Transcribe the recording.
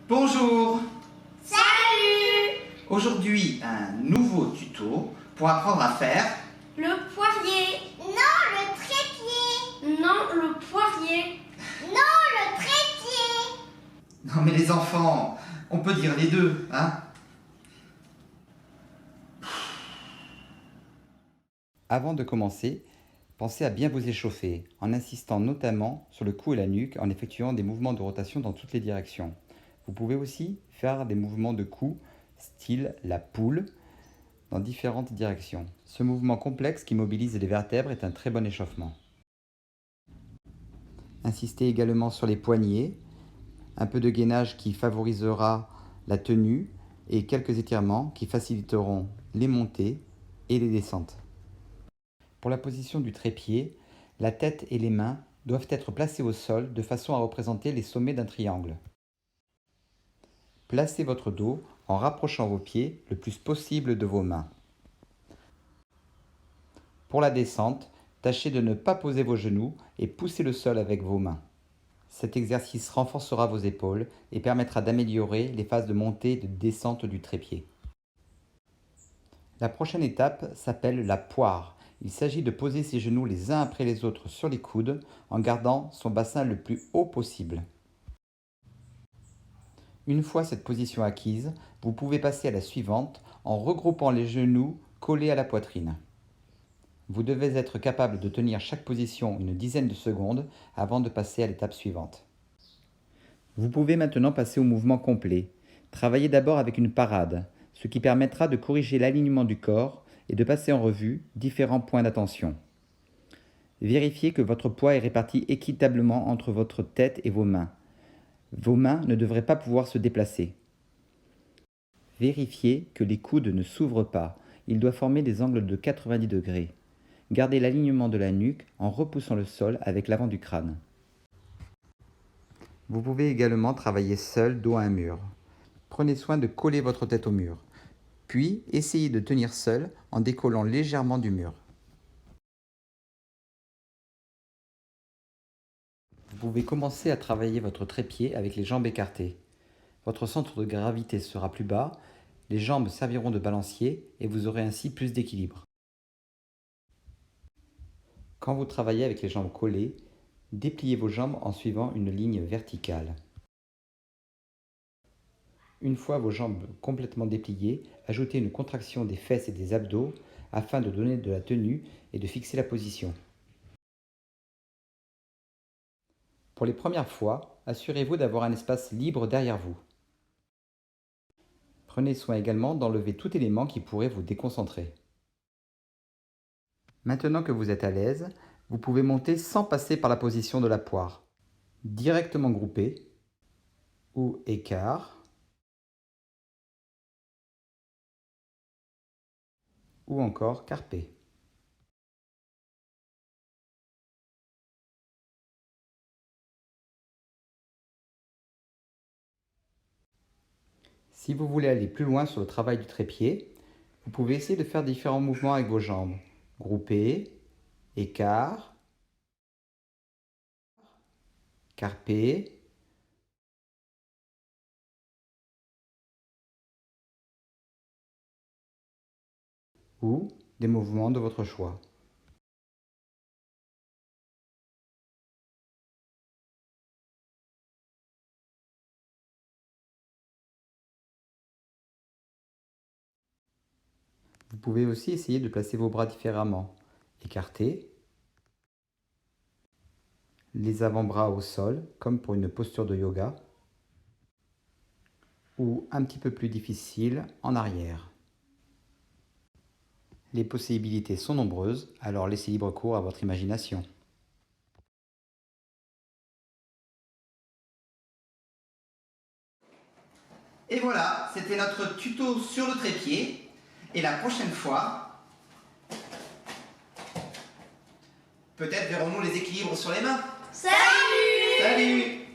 Bonjour! Salut! Aujourd'hui, un nouveau tuto pour apprendre à faire Le poirier. Non, le trépied. Non, le poirier. Non, le trépied. Non mais les enfants, on peut dire les deux, hein? Avant de commencer, pensez à bien vous échauffer, en insistant notamment sur le cou et la nuque en effectuant des mouvements de rotation dans toutes les directions. Vous pouvez aussi faire des mouvements de cou, style la poule, dans différentes directions. Ce mouvement complexe qui mobilise les vertèbres est un très bon échauffement. Insistez également sur les poignets, un peu de gainage qui favorisera la tenue et quelques étirements qui faciliteront les montées et les descentes. Pour la position du trépied, la tête et les mains doivent être placées au sol de façon à représenter les sommets d'un triangle. Placez votre dos en rapprochant vos pieds le plus possible de vos mains. Pour la descente, tâchez de ne pas poser vos genoux et poussez le sol avec vos mains. Cet exercice renforcera vos épaules et permettra d'améliorer les phases de montée et de descente du trépied. La prochaine étape s'appelle la poire. Il s'agit de poser ses genoux les uns après les autres sur les coudes en gardant son bassin le plus haut possible. Une fois cette position acquise, vous pouvez passer à la suivante en regroupant les genoux collés à la poitrine. Vous devez être capable de tenir chaque position une dizaine de secondes avant de passer à l'étape suivante. Vous pouvez maintenant passer au mouvement complet. Travaillez d'abord avec une parade, ce qui permettra de corriger l'alignement du corps et de passer en revue différents points d'attention. Vérifiez que votre poids est réparti équitablement entre votre tête et vos mains. Vos mains ne devraient pas pouvoir se déplacer. Vérifiez que les coudes ne s'ouvrent pas. Il doit former des angles de 90 degrés. Gardez l'alignement de la nuque en repoussant le sol avec l'avant du crâne. Vous pouvez également travailler seul dos à un mur. Prenez soin de coller votre tête au mur. Puis, essayez de tenir seul en décollant légèrement du mur. Vous pouvez commencer à travailler votre trépied avec les jambes écartées. Votre centre de gravité sera plus bas, les jambes serviront de balancier et vous aurez ainsi plus d'équilibre. Quand vous travaillez avec les jambes collées, dépliez vos jambes en suivant une ligne verticale. Une fois vos jambes complètement dépliées, ajoutez une contraction des fesses et des abdos afin de donner de la tenue et de fixer la position. Pour les premières fois, assurez-vous d'avoir un espace libre derrière vous. Prenez soin également d'enlever tout élément qui pourrait vous déconcentrer. Maintenant que vous êtes à l'aise, vous pouvez monter sans passer par la position de la poire. Directement groupé ou écart ou encore carpé. Si vous voulez aller plus loin sur le travail du trépied, vous pouvez essayer de faire différents mouvements avec vos jambes. Groupé, écart, carpé, ou des mouvements de votre choix. Vous pouvez aussi essayer de placer vos bras différemment. Écartés, les avant-bras au sol, comme pour une posture de yoga, ou un petit peu plus difficile, en arrière. Les possibilités sont nombreuses, alors laissez libre cours à votre imagination. Et voilà, c'était notre tuto sur le trépied. Et la prochaine fois, peut-être verrons-nous les équilibres sur les mains. Salut! Salut!